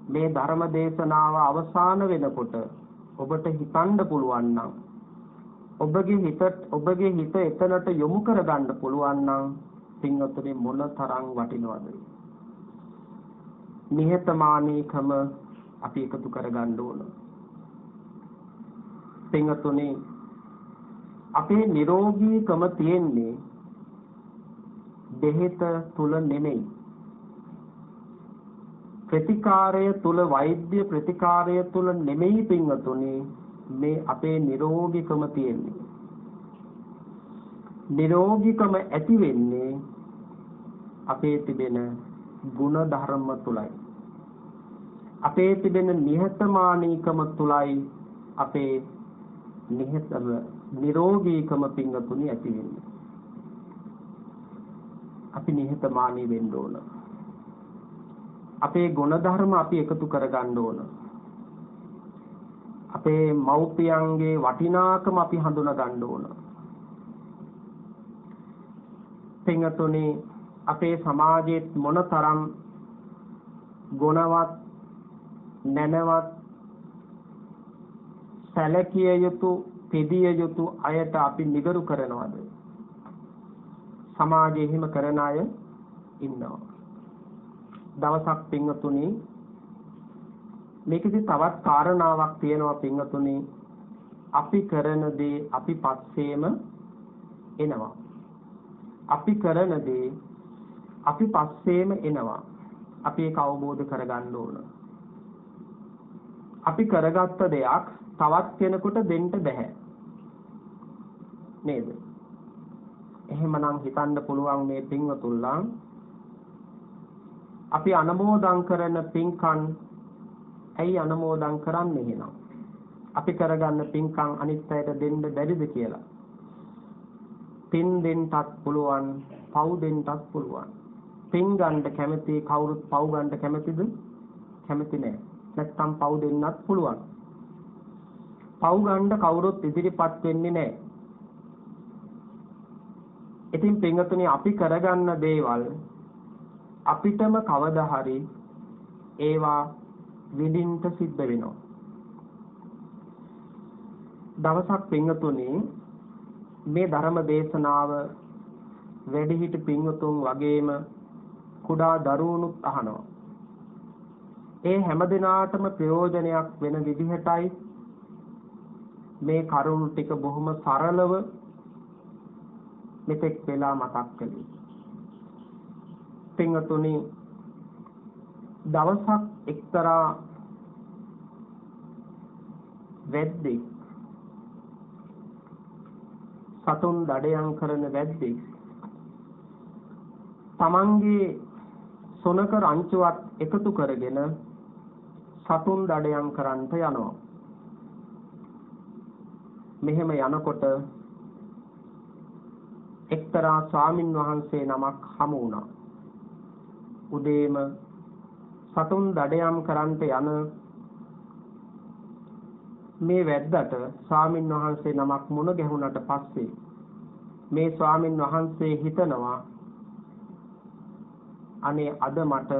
මේ ධර්ම දේශනාව අවසන් වෙනකොට ඔබට හිතන්න පුළුවන් නම්, ඔබගේ හිත එතනට යොමු කරගන්න පුළුවන් නම් පින්වතුනි මොන තරම් වටිනවද? නිහතමානීකම අපි එකතු කරගන්න ඕන. පින්වතුනි, අපේ නිරෝගීකම තියෙන්නේ බෙහෙත තුල නෙමෙයි. ප්‍රතිකාරය තුල, වෛද්‍ය ප්‍රතිකාරය තුල නෙමෙයි පින්වතුනි මේ අපේ නිරෝගීකම තියෙන්නේ. නිරෝගීකම ඇති වෙන්නේ අපේ තිබෙන ගුණ ධර්ම තුලයි. අපේ තිබෙන නිහතමානීකම තුලයි අපේ නිරෝගීකම පින්වතුනි ඇති වෙන්නේ. අපි නිහතමානී වෙන්න ඕන. අපේ ගුණ ධර්ම අපි එකතු කරගන්න ඕන. අපේ මව්පියන්ගේ වටිනාකම අපි හඳුනා ගන්න ඕන. පින්වතුනි, අපේ සමාජයේ මොනතරම් ගුණවත්, නැනවත්, සැලකිය යුතු, පිළිය යුතු අයට අපි නිගරු කරනවද? සමාජයේ හිම කරන අය ඉන්නවා. දවසක් පින්වතුනි, මේකෙදි තවත් කාරණාවක් තියෙනවා පින්වතුනි. අපි කරන දේ අපි පස්සේම එනවා. අපි කරන දේ අපි පස්සේම එනවා. අපි ඒක අවබෝධ කරගන්න ඕන. අපි කරගත්ත දෙයක් තවත් කෙනෙකුට දෙන්න බෑ නේද? එහෙමනම් හිතන්න පුළුවන් මේ පින්වතුන්ලා අපි අනුමෝදන් කරන පින්කම් ඇයි අනුමෝදන් කරන්නේ එහෙනම්? අපි කරගන්න පින්කම් අනිත් අයට දෙන්න බැරිද කියලා? පින් දෙන්නත් පුළුවන්, පව් දෙන්නත් පුළුවන්. පින් ගන්න කැමති කවුරුත් පව් ගන්න කැමතිද? කැමති නෑ. නැත්තම් පව් දෙන්නත් පුළුවන්. පව් ගන්න කවුරුත් ඉදිරිපත් වෙන්නේ නෑ. ඉතින් පින්වතුනි, අපි කරගන්න දේවල් අපිටම කවදා හරි ඒවා විඳින්න සිද්ධ වෙනවා. දවසක් පින්වතුනි, මේ ධර්ම දේශනාව වැඩිහිටි පින්වතුන් වගේම කුඩා දරුවනුත් අහනවා. ඒ හැම දිනාටම ප්‍රයෝජනයක් වෙන විදිහටයි මේ කරුණු ටික බොහොම සරලව මෙතෙක් වෙලා මතක් කළේ. පින්වතුනි, දවසක් එක්තරා වැද්දෙක්, සතුන් දඩයම් කරන වැද්දෙක් තමන්ගේ සොනක රංචුවත් එකතු කරගෙන සතුන් දඩයම් කරන්නට යනවා. මෙහෙම යනකොට එක්තරා ස්වාමින් වහන්සේ නමක් හමු වුණා. උදේම සතුන් දඩයම් කරන්නට යන මේ වැද්දට ස්වාමින් වහන්සේ නමක් මුණ ගැහුණට පස්සේ මේ ස්වාමින් වහන්සේ හිතනවා, අනේ අද මට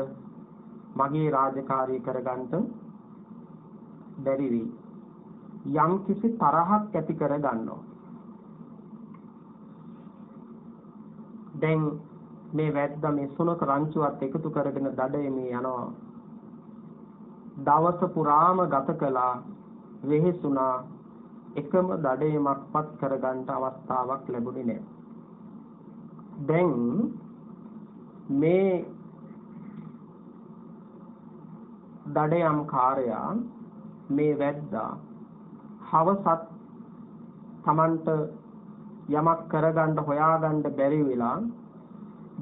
මගේ රාජකාරිය කරගන්න බැරි වෙයි. යම් කිසි තරහක් ඇති කර ගන්නවා. දැන් මේ වැද්දා මේ සුනක රංචුවත් එකතු කරගෙන දඩයමේ යනවා. දවස පුරාම ගත කළා, වෙහෙසුණා. එකම දඩයමක්වත් කරගන්න අවස්ථාවක් ලැබුණේ නැහැ. දැන් මේ දඩයම් කාර්යයා මේ වැද්දා හවසත් Tamanට යමක් කරගන්න හොයාගන්න බැරි වෙලා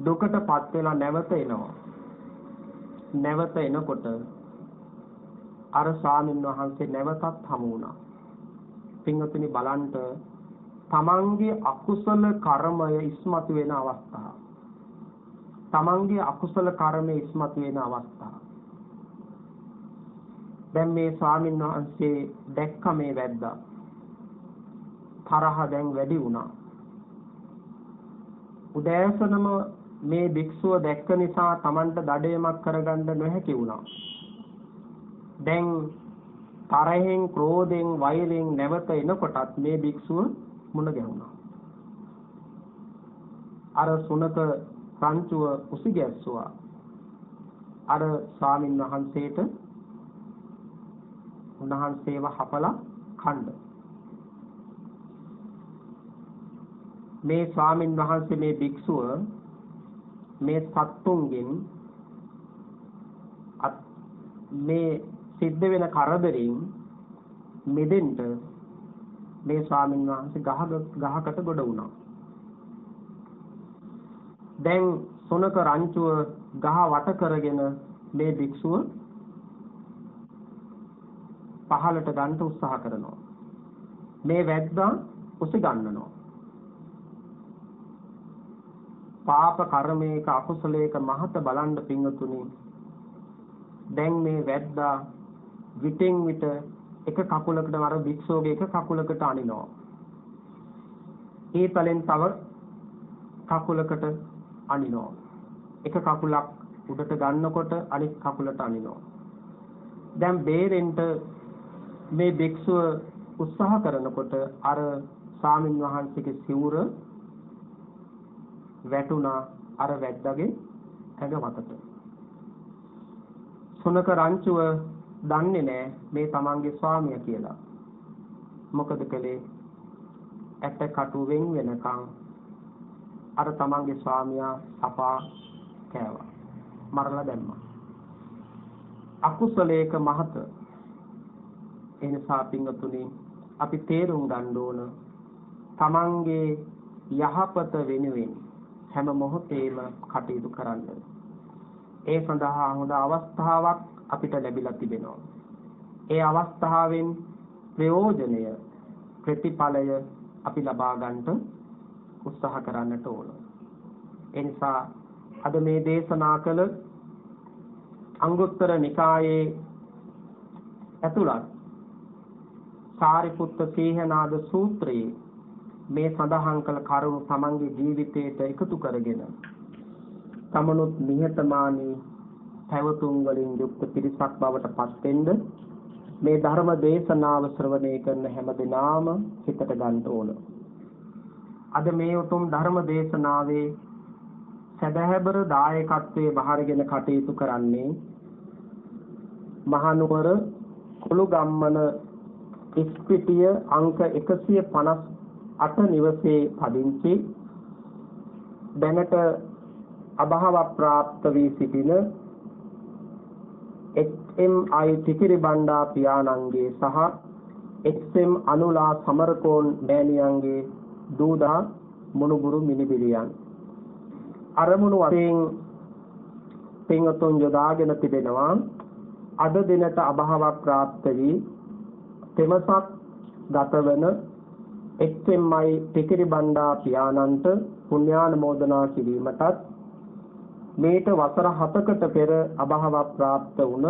දුකටපත් වෙලා නැවත එනවා. නැවත එනකොට අර ස්වාමීන් වහන්සේ නැවතත් හමු වුණා. පින්වතුනි, බලන්න තමන්ගේ අකුසල කර්මය ඉස්මතු වෙන අවස්ථාව. තමන්ගේ අකුසල කර්මය ඉස්මතු වෙන අවස්ථාව. දැන් මේ ස්වාමීන් වහන්සේ දැක්ක මේ වැද්දා. තරහ දැන් වැඩි වුණා. උදෑසනම මේ භික්ෂුව දැක්ක නිසා තමන්ට දඩයමක් කරගන්න නොහැකි වුණා. දැන් තරහෙන්, ක්‍රෝධෙන්, වෛරයෙන් නැවත එනකොටත් මේ භික්ෂුව මුණ ගැහුණා. අර සුනක රංචුව උසිගැස්සුවා. අර ස්වාමින් වහන්සේට උන්වහන්සේව හපලා කණ්ඩ. මේ ස්වාමින් වහන්සේ මේ භික්ෂුව මේ සත්තුන්ගෙන් මේ සිද්ධ වෙන කරදරින් මෙදෙන්න මේ ස්වාමින් වහන්සේ ගහකට ගොඩ වුණා. දැන් සොනක රංචුව ගහ වට කරගෙන මේ භික්ෂුව පහලට ගන්න උත්සාහ කරනවා. මේ වැද්දා උස ගන්නනවා. පාප කර්මයක අකුසලයක මහත බලන්න පිංගතුනි. දැන් මේ වැද්දා විටෙන් විට එක කකුලකට අර භික්ෂුවගේ එක කකුලකට අනිනවා. ඒ පලෙන් තව කකුලකට අනිනවා. එක කකුලක් උඩට ගන්නකොට අනිත් කකුලට අනිනවා. දැන් බේරෙන්න මේ භික්ෂුව උත්සාහ කරනකොට අර ස්වාමින් වහන්සේගේ සිවුර වැටුණා අර වැද්දාගේ ඇඟ මතට. සුනක රංචුව දන්නේ නැහැ මේ තමන්ගේ ස්වාමියා කියලා. මොකද කළේ? ඇට කටු වෙන් වෙනකන් අර තමන්ගේ ස්වාමියා අපා කෑවා. මරලා දැම්මා. අකුසලයක මහත. එනිසා පින්වතුනි අපි තේරුම් ගන්න ඕන තමන්ගේ යහපත වෙනුවෙන් හැම මොහොතේම කටයුතු කරන්න. ඒ සඳහා හොඳ අවස්ථාවක් අපිට ලැබිලා තිබෙනවා. ඒ අවස්ථාවෙන් ප්‍රයෝජනය, ප්‍රතිඵලය අපි ලබා ගන්නට උත්සාහ කරන්නට ඕන. ඒ නිසා අද මේ දේශනා කළ අංගුත්තර නිකායේ ඇතුළත් සාරිපුත්ත සීහනාද සූත්‍රයේ මේ සඳහන් කළ කරුණු තමන්ගේ ජීවිතයට එකතු කරගෙන තමනුත් නිහතමානී පැවතුම් වලින් යුක්ත පිරිසක් බවට පත් වෙන්න මේ ධර්ම දේශනාව ශ්‍රවණය කරන හැම දිනාම හිතට ගන්න ඕන. අද මේ උතුම් ධර්ම දේශනාවේ සදහැබර දායකත්වයේ බහරගෙන කටයුතු කරන්නේ මහනුවර කුළුගම්මන ඉස්පිටිය අංක 158 නිවසේ පදිංචි දැනට අභාව ප්‍රාප්ත වී සිටින HMI ටිකිරි බණ්ඩා පියාණන්ගේ සහ HM අනුලා සමරකෝන් මෑණියන්ගේ දූදා මුණුබුරු මිනිබිරියන් අරමුණු වශයෙන් පින්වතුන් යොදාගෙන තිබෙනවා. අද දිනට අභාව ප්‍රාප්ත වී තෙමසක් ගතවන HMI ටිකිරි බණ්ඩා පියාණන්ට පුණ්‍යානුමෝදනා කිරීමටත් මේට වසර 7කට පෙර අභාව ප්‍රාප්ත වුණ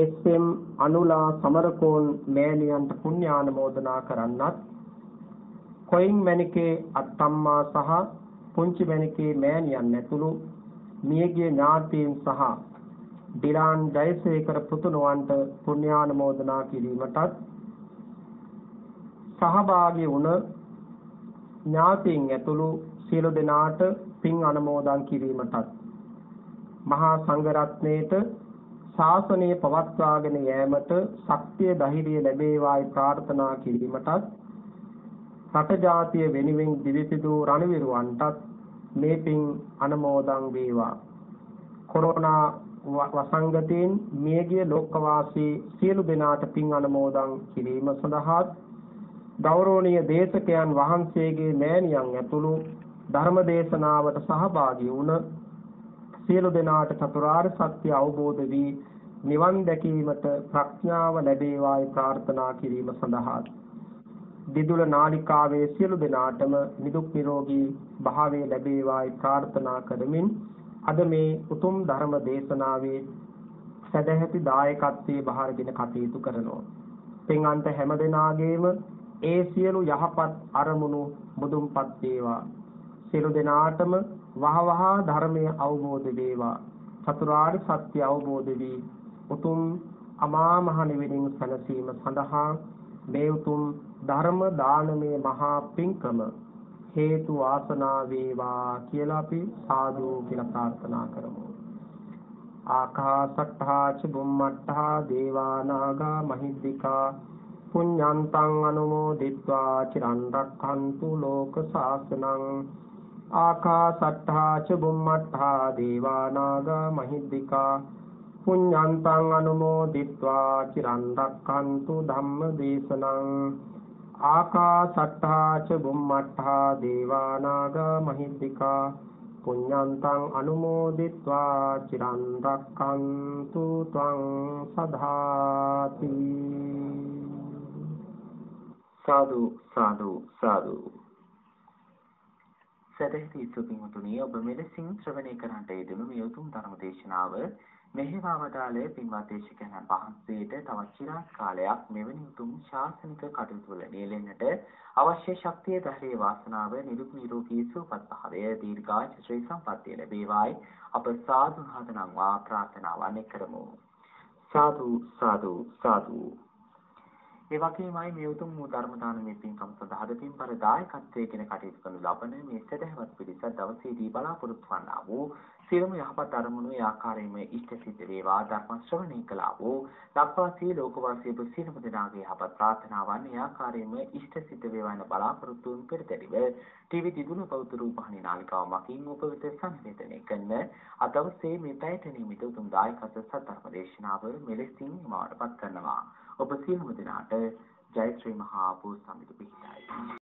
SM අනුලා සමරකෝන් මෑණියන්ට පුණ්‍යානුමෝදනා කරන්නත් කොයින් මැණිකේ අත්තම්මා සහ පුංචි මැණිකේ මෑණියන් ඇතුළු මියගිය ඥාතීන් සහ ඩිලාන් ජයසේකර පුතුණුවන්ට පුණ්‍යානුමෝදනා කිරීමටත් සහභාගී වුණ ඥාතීන් ඇතුළු සියලු දෙනාට පින් අනුමෝදන් කිරීමටත් මහා සංඝරත්නයේට ශාසනය පවත්වාගෙන යාමට ශක්තිය ධෛර්යය ලැබේවායි ප්‍රාර්ථනා කිරීමටත් රට ජාතිය වෙනුවෙන් දිවිසිදු රණවිරුවන්ටත් මේ පින් අනුමෝදන් වේවා. කොරෝනා වසංගතයෙන් මියගිය ලෝකවාසී සියලු දෙනාට පින් අනුමෝදන් කිරීම සඳහා ගෞරවනීය දේශකයන් වහන්සේගේ මෑණියන් ඇතුළු ධර්ම දේශනාවට සහභාගී වුණ සියලු දෙනාට චතුරාර්ය සත්‍ය අවබෝධ වී නිවන් දැකීමට ප්‍රඥාව ලැබේවායි ප්‍රාර්ථනා කිරීම සඳහා දිදුල නාලිකාවේ සියලු දෙනාටම නිදුක් නිරෝගී භාවය ලැබේවායි ප්‍රාර්ථනා කරමින් අද මේ උතුම් ධර්ම දේශනාවේ සදැහැති දායකත්වයේ බහාරගෙන කටයුතු කරනවා. පින්වන්ත හැම දෙනාගේම ඒ සියලු යහපත් අරමුණු මුදුන්පත් වේවා. සියලු දෙනාටම වහවහ ධර්මයේ අවබෝධ වේවා. චතුරාර්ය සත්‍ය අවබෝධ වී උතුම් අමා මහ නිවනින් සැනසීම සඳහා මේ උතුම් ධර්ම දානමය මහා පින්කම හේතු වාසනා වේවා කියලා අපි සාදු කියලා ප්‍රාර්ථනා කරමු. ආකාසට්ඨා ච බුම්මට්ඨා දේවා නාග මහිද්దికා පුඤ්ඤන්තං අනුමෝදිත්වා චිරන් රක්ඛන්තු ලෝක ශාසනං. ආකාසට්ඨා ච බුම්මට්ඨා දේවා නාග මහිද්దికා පුඤ්ඤන්තං අනුමෝදිත්වා චිරන් රක්ඛන්තු ධම්ම දේශනං. ආකාසට්ඨා ච බුම්මට්ඨා දේවා නාග මහිද්దికා පුඤ්ඤන්තං අනුමෝදිත්වා චිරන් රක්ඛන්තු ත්වං සදාති. සාදු සාදු සාදු. සදහිතී සුපින්වතුනි, ඔබ මෙලෙසින් ශ්‍රවණය කරන්නට යෙදුණු මේ උතුම් ධර්ම දේශනාව මෙහෙවා වදාළ පින්වත් දේශකයන්න් වහන්සේට තවත් චිරාත් කාලයක් මෙවැනි උතුම් ශාසනික කටයුතු වල නියැලෙන්නට අවශ්‍ය ශක්තිය, ධෛර්යය, වාසනාව, නිරුක් නිරෝගී සුවපත් භාවය, දීර්ඝායු ශ්‍රී සම්පන්නිය ලැබේවායි අප සාදු නාදනවා ප්‍රාර්ථනාවන් කරමු. සාදු සාදු සාදු. ඒ වගේමයි මේ උතුම් වූ ධර්ම දානමය පින්කම් සඳහා පින්බර දායකත්වයෙන් කටයුතු කරන ලබන මේ සදහවත් පිරිස දවසේදී බලාපොරොත්තු වන්නා වූ සියලුම යහපත් අරමුණු ඒ ආකාරයෙන්ම ඉෂ්ට සිද්ධ වේවා. ධර්ම ශ්‍රවණය කළා වූ ලක්වාසී ලෝකවාසී ඔබ සියලුම දෙනාගේ යහපත් ප්‍රාර්ථනාවන් ඒ ආකාරයෙන්ම ඉෂ්ට සිද්ධ වේවා යන බලාපොරොත්තුන් පෙරදැරිව ටීවී දිදුන පෞතුරු පහණි නාලිකාව මකින් ඔබ වෙත සංවේදනය කරන අද දවසේ මේ පැයට නියමිත උතුම් දායකත්ව සද්ධර්ම දේශනාව මෙලෙසින් නිමවටපත් කරනවා. ඔබ සියලුම දෙනාට ජය ශ්‍රී මහා බෝසත්ණන් පිහිටයි.